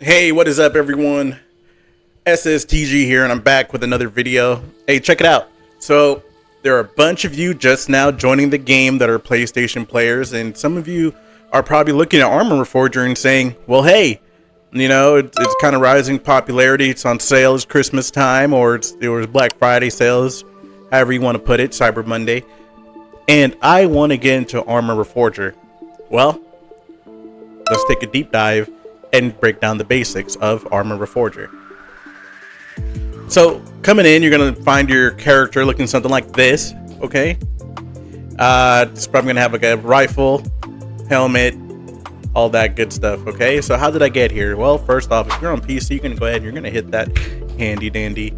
Hey, what is up everyone? SSTG here, and I'm back with another video. Hey, check it out. So there are a bunch of you just now joining the game that are PlayStation players, and some of you are probably looking at Arma Reforger and saying, well, hey, you know, it's kind of rising popularity. It's on sale. It's Christmas time, or it was Black Friday sales, however you want to put it, Cyber Monday. And I want to get into Arma Reforger. Well, let's take a deep dive and break down the basics of Arma Reforger. So coming in, you're gonna find your character looking something like this. Okay, it's probably gonna have like a rifle, helmet, all that good stuff. Okay, so how did I get here? Well, first off, if you're on PC, you can go ahead and you're gonna hit that handy dandy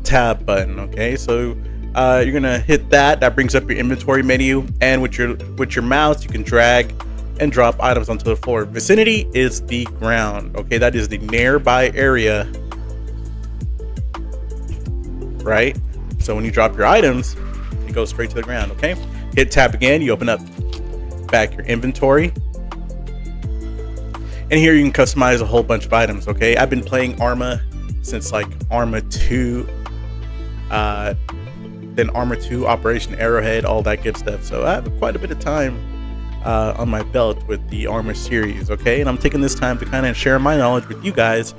tab button. Okay, so you're gonna hit that. That brings up your inventory menu, and with your mouse, you can drag and drop items onto the floor. Vicinity is the ground. Okay, that is the nearby area, right? So when you drop your items, it goes straight to the ground. Okay, hit tab again, you open up back your inventory, and here you can customize a whole bunch of items. Okay, I've been playing Arma since like Arma 2, then Arma 2, Operation Arrowhead, all that good stuff. So I have quite a bit of time on my belt with the Arma series. Okay, and I'm taking this time to kind of share my knowledge with you guys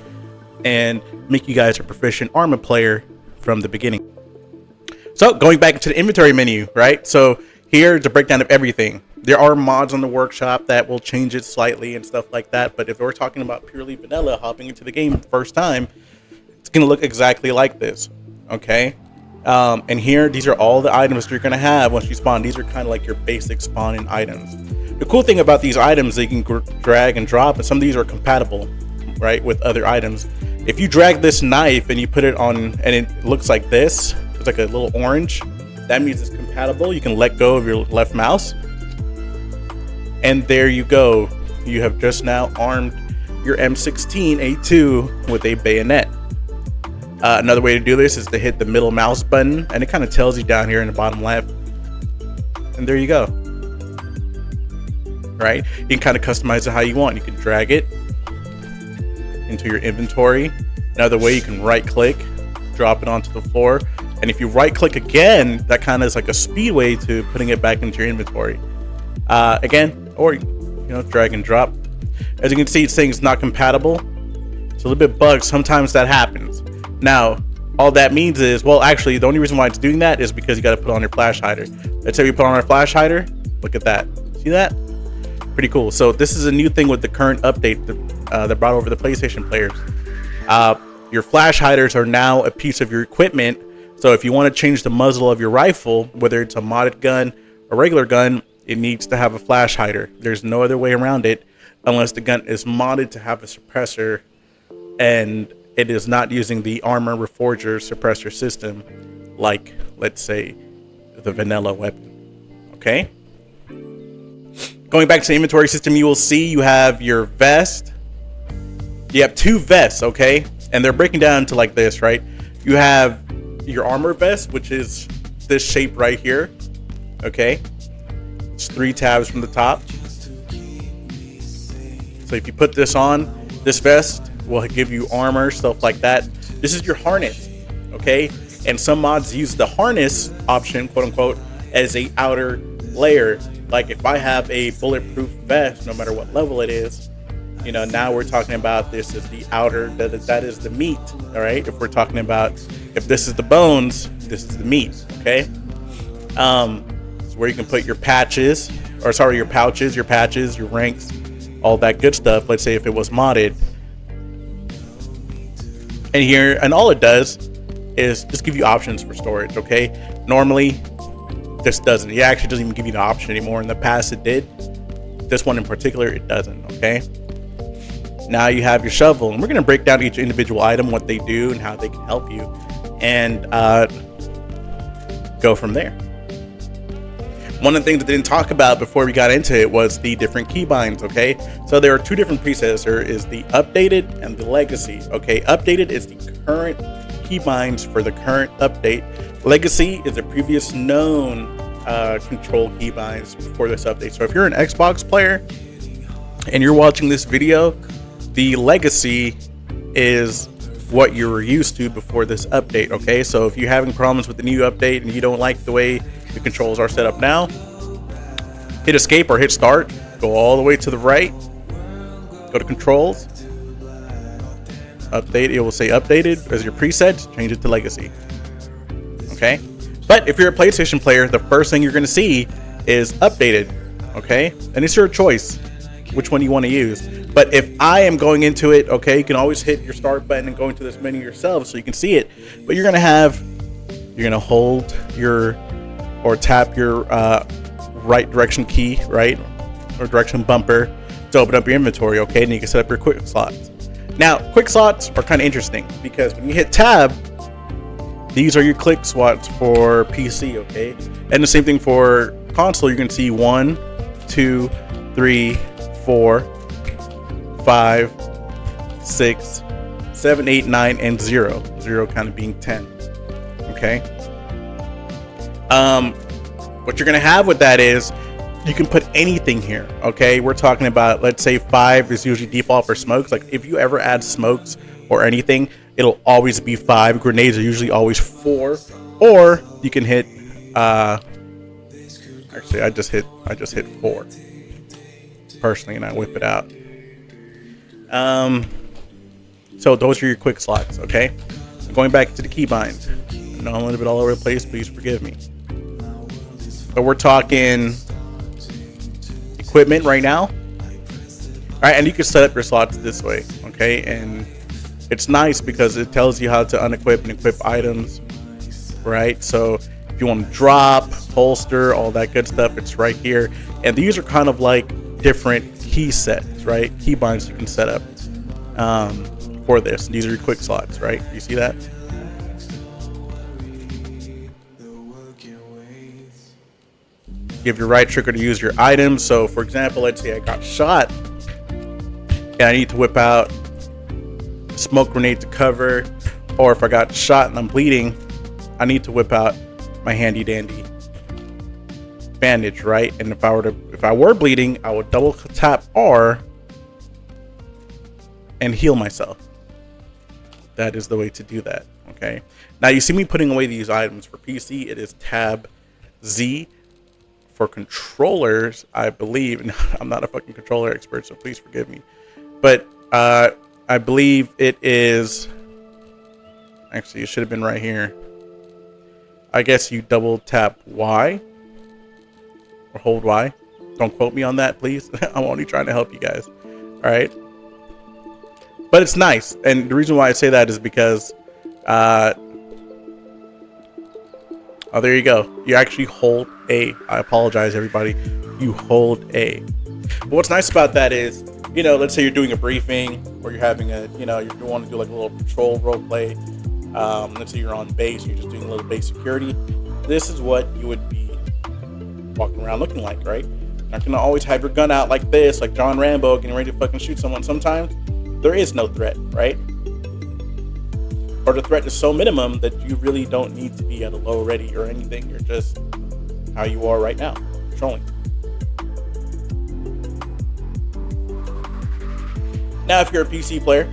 and make you guys a proficient Arma player from the beginning. So going back into the inventory menu, right? So here's a breakdown of everything. There are mods on the workshop that will change it slightly and stuff like that, but if we're talking about purely vanilla hopping into the game the first time, it's gonna look exactly like this. Okay, and here, these are all the items you're gonna have once you spawn. These are kind of like your basic spawning items. The cool thing about these items, they can drag and drop, and some of these are compatible, right, with other items. If you drag this knife and you put it on, and it looks like this, it's like a little orange, that means it's compatible. You can let go of your left mouse, and there you go. You have just now armed your M16A2 with a bayonet. Another way to do this is to hit the middle mouse button, and it kind of tells you down here in the bottom left, and there you go. Right, you can kind of customize it how you want. You can drag it into your inventory. Another way, you can right click, drop it onto the floor, and if you right click again, that kind of is like a speedway to putting it back into your inventory again, or you know, drag and drop. As you can see, it's saying it's not compatible. It's a little bit bugged. Sometimes that happens. Now all that means is, well, actually the only reason why it's doing that is because you got to put on your flash hider. Let's say we put on our flash hider. Look at that. See that? Pretty cool. So this is a new thing with the current update that brought over the PlayStation players. Your flash hiders are now a piece of your equipment. So if you want to change the muzzle of your rifle, whether it's a modded gun or regular gun, it needs to have a flash hider. There's no other way around it unless the gun is modded to have a suppressor and it is not using the Arma Reforger suppressor system like, let's say, the vanilla weapon. Okay? Going back to the inventory system, you will see you have your vest. You have two vests, okay? And they're breaking down to like this, right? You have your armor vest, which is this shape right here, okay? It's 3 tabs from the top. So if you put this on, this vest will give you armor, stuff like that. This is your harness, okay? And some mods use the harness option, quote unquote, as a outer layer. Like if I have a bulletproof vest, no matter what level it is, you know, now we're talking about this is the outer, that is the meat, all right? If we're talking about, if this is the bones, this is the meat, okay? It's where you can put your patches, or sorry, your pouches, your patches, your ranks, all that good stuff. Let's say if it was modded. And here, and all it does is just give you options for storage, okay? Normally, this doesn't. It actually doesn't even give you the option anymore. In the past, it did. This one in particular, it doesn't, okay? Now you have your shovel, and we're gonna break down each individual item, what they do and how they can help you, and go from there. One of the things that I didn't talk about before we got into it was the different keybinds, okay? So there are 2 different presets. There is the updated and the legacy, okay? Updated is the current keybinds for the current update. Legacy is the previous known control keybinds before this update. So if you're an Xbox player and you're watching this video, The legacy is what you were used to before this update. Okay, so if you're having problems with the new update and you don't like the way the controls are set up now, hit escape or hit start, go all the way to the right, go to controls, update. It will say updated as your presets, change it to legacy. Okay, but if you're a PlayStation player, the first thing you're going to see is updated. Okay, and it's your choice which one you want to use. But if I am going into it, okay, you can always hit your start button and go into this menu yourself so you can see it. But you're gonna hold your or tap your right direction key, right, or direction bumper to open up your inventory. Okay, and you can set up your quick slots. Now, quick slots are kind of interesting because when you hit tab, these are your click slots for PC. Okay, and the same thing for console. You can see 1, 2, 3, 4, 5, 6, 7, 8, 9, and 0. 0 kind of being 10. Okay. What you're gonna have with that is you can put anything here. Okay, we're talking about, let's say 5 is usually default for smokes. Like if you ever add smokes or anything, it'll always be 5. Grenades are usually always 4. Or you can hit. Actually, I just hit 4 personally, and I whip it out. So those are your quick slots. Okay, going back to the keybind. I know I'm a little bit all over the place, please forgive me. But we're talking equipment right now. All right, and you can set up your slots this way. Okay, and it's nice because it tells you how to unequip and equip items. Right, so if you want to drop, holster, all that good stuff, it's right here. And these are kind of like different key sets, right? Keybinds you can set up for this. These are your quick slots, right? You see that? You have your right trigger to use your items. So for example, let's say I got shot and I need to whip out a smoke grenade to cover, or if I got shot and I'm bleeding, I need to whip out my handy dandy bandage, right? And if I were bleeding, I would double tap R and heal myself. That is the way to do that. Okay, now you see me putting away these items. For PC, it is tab Z. For controllers, I believe, and I'm not a fucking controller expert, so please forgive me, but I believe it is, actually it should have been right here. I guess you double tap Y or hold Y. Don't quote me on that, please. I'm only trying to help you guys. All right. But it's nice. And the reason why I say that is because, oh, there you go. You actually hold A. I apologize, everybody. You hold A. But what's nice about that is, you know, let's say you're doing a briefing or you're having a, you know, you want to do like a little patrol role play. Let's say you're on base, you're just doing a little base security. This is what you would be walking around looking like, right? You're not gonna always have your gun out like this, like John Rambo getting ready to fucking shoot someone. Sometimes there is no threat, right? Or the threat is so minimum that you really don't need to be at a low ready or anything. You're just how you are right now, patrolling. Now, if you're a PC player,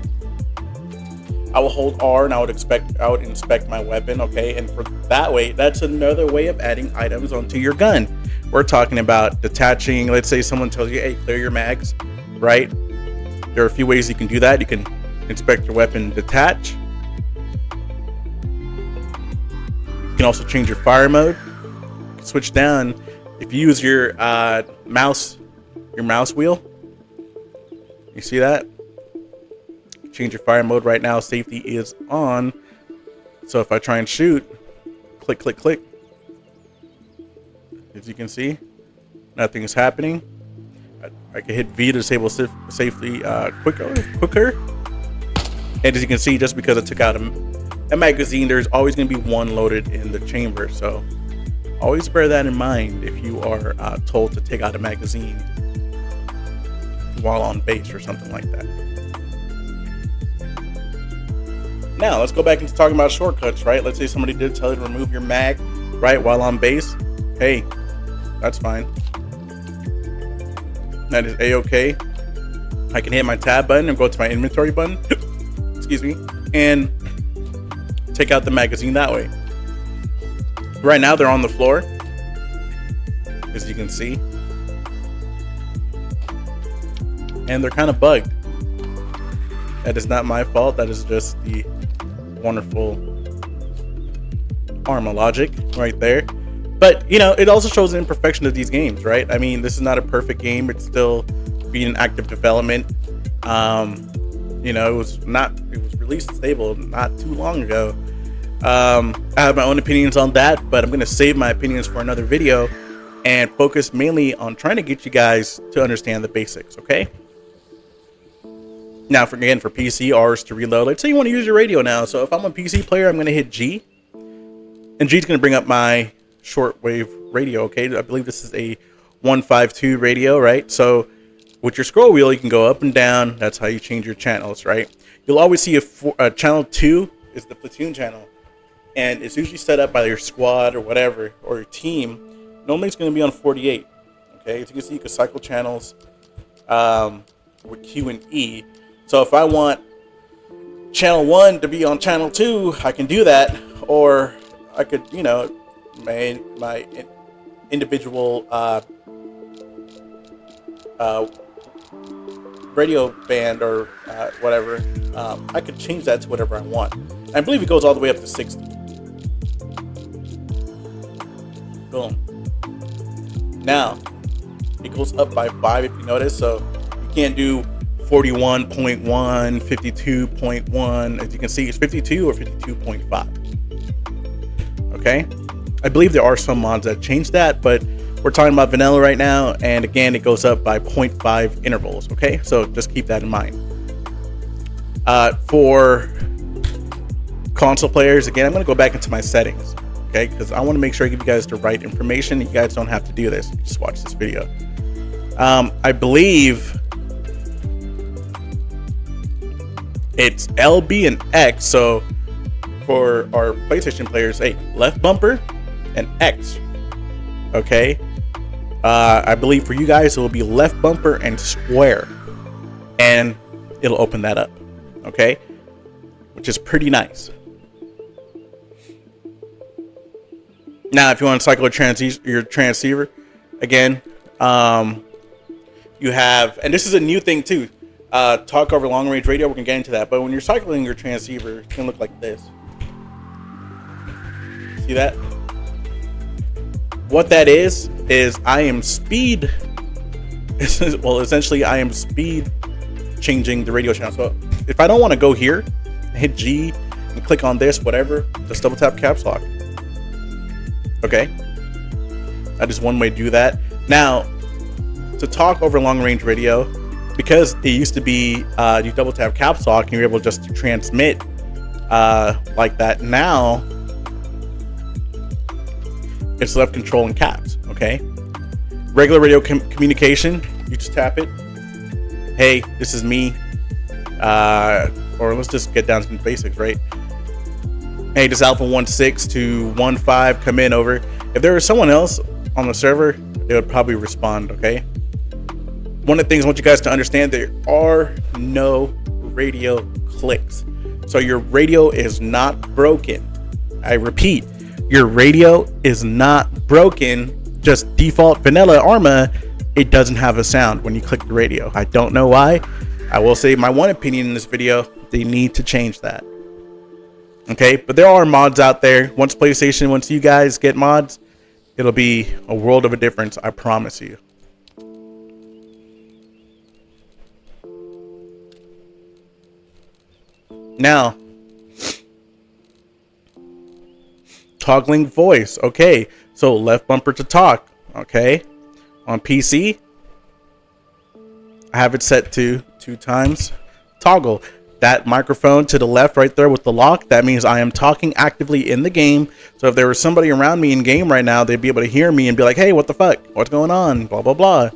I will hold R and I would inspect my weapon, okay? And for that way, that's another way of adding items onto your gun. We're talking about detaching. Let's say someone tells you, hey, clear your mags, right? There are a few ways you can do that. You can inspect your weapon, detach. You can also change your fire mode. You can switch down. If you use your mouse wheel, you see that? Change your fire mode. Right now safety is on, so if I try and shoot, click click click, as you can see, nothing is happening. I can hit V to disable safely quicker, and as you can see, just because I took out a magazine, there's always going to be one loaded in the chamber, so always bear that in mind if you are told to take out a magazine while on base or something like that. Now, let's go back into talking about shortcuts, right? Let's say somebody did tell you to remove your mag, right, while on base. Hey, that's fine. That is A-okay. I can hit my tab button and go to my inventory button, excuse me, and take out the magazine that way. Right now they're on the floor, as you can see, and they're kind of bugged. That is not my fault. That is just the wonderful Arma logic right there. But, you know, it also shows the imperfection of these games, right? I mean, this is not a perfect game. It's still being in active development. You know, it was released stable not too long ago. I have my own opinions on that, but I'm going to save my opinions for another video and focus mainly on trying to get you guys to understand the basics, okay? Now, for PC, R is to reload. Let's say you want to use your radio now. So if I'm a PC player, I'm going to hit G. And G is going to bring up my shortwave radio, okay? I believe this is a 152 radio, right? So with your scroll wheel, you can go up and down. That's how you change your channels, right? You'll always see a channel 2 is the platoon channel. And it's usually set up by your squad or whatever, or your team. Normally it's going to be on 48, okay? As you can see, you can cycle channels with Q and E. So if I want channel 1 to be on channel 2, I can do that. Or I could, you know, my individual radio band or whatever, I could change that to whatever I want. I believe it goes all the way up to 60. Boom. Now, it goes up by 5 if you notice, so you can't do 41.1, 52.1. As you can see, it's 52 or 52.5. Okay? I believe there are some mods that change that, but we're talking about vanilla right now, and again, it goes up by 0.5 intervals, okay? So just keep that in mind. For console players, again, I'm going to go back into my settings, okay? Because I want to make sure I give you guys the right information. You guys don't have to do this. Just watch this video. I believe it's LB and X. So for our PlayStation players, hey, left bumper and X, okay? I believe for you guys, it will be left bumper and square, and it'll open that up, okay? Which is pretty nice. Now, if you want to cycle your transceiver, again, you have, and this is a new thing too, talk over long range radio, we're gonna get into that, but when you're cycling your transceiver, it's gonna look like this. See that? What that is I am speed, well, essentially I am speed changing the radio channel. So if I don't want to go here, hit G and click on this, whatever, just double tap caps lock. Okay, that is one way to do that. Now, to talk over long range radio, because it used to be you double tap caps lock and you're able just to transmit like that. Now it's left control and caps, okay? Regular radio communication, you just tap it. Hey, this is me. Or let's just get down to the basics, right? Hey, this Alpha 1.6 to 1.5, come in, over. If there was someone else on the server, they would probably respond, okay? One of the things I want you guys to understand, there are no radio clicks. So your radio is not broken. I repeat, your radio is not broken. Just default vanilla Arma, it doesn't have a sound when you click the radio. I don't know why. I will say my one opinion in this video, they need to change that. Okay, but there are mods out there. Once you guys get mods, it'll be a world of a difference, I promise you. Now, toggling voice. Okay, so left bumper to talk. Okay, on PC, I have it set to 2 times toggle. That microphone to the left right there with the lock, that means I am talking actively in the game. So if there was somebody around me in game right now, they'd be able to hear me and be like, hey, what the fuck? What's going on? Blah, blah, blah.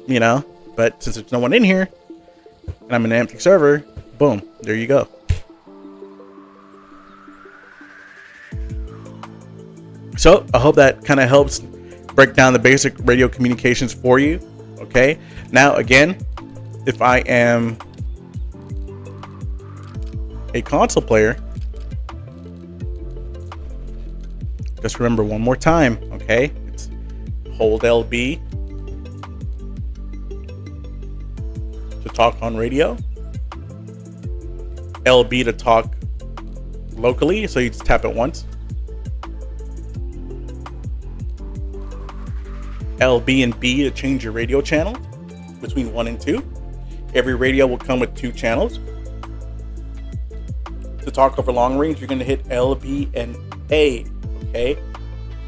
You know, but since there's no one in here and I'm in an empty server, boom, there you go. So I hope that kind of helps break down the basic radio communications for you. Okay. Now, again, if I am a console player, just remember one more time, okay? It's hold LB to talk on radio, LB to talk locally, so you just tap it once, LB and B to change your radio channel between 1 and 2. Every radio will come with 2 channels. To talk over long range, you're going to hit LB and A, okay?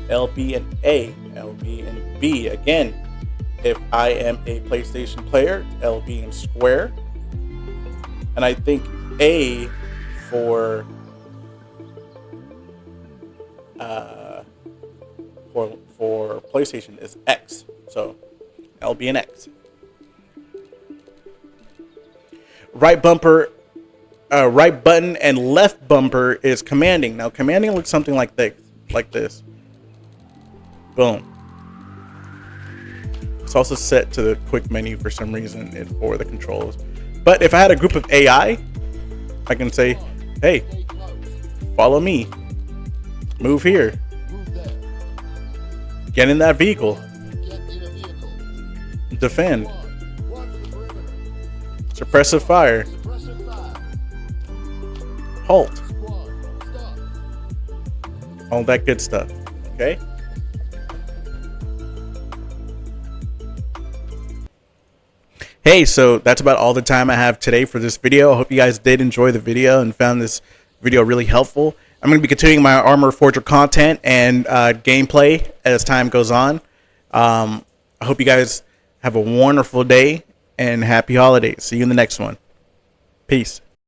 LB and A, LB and B. Again, if I am a PlayStation player, LB and square. And I think A for PlayStation is X. So LB and X. Right button and left bumper is commanding. Now commanding looks something like this. Boom. It's also set to the quick menu for some reason for the controls. But if I had a group of AI, I can say, hey, follow me. Move here. Get in that vehicle. Defend. Suppressive fire. Halt. All that good stuff. Okay? Hey, so that's about all the time I have today for this video. I hope you guys did enjoy the video and found this video really helpful. I'm going to be continuing my Arma Reforger content and gameplay as time goes on. I hope you guys have a wonderful day and happy holidays. See you in the next one. Peace.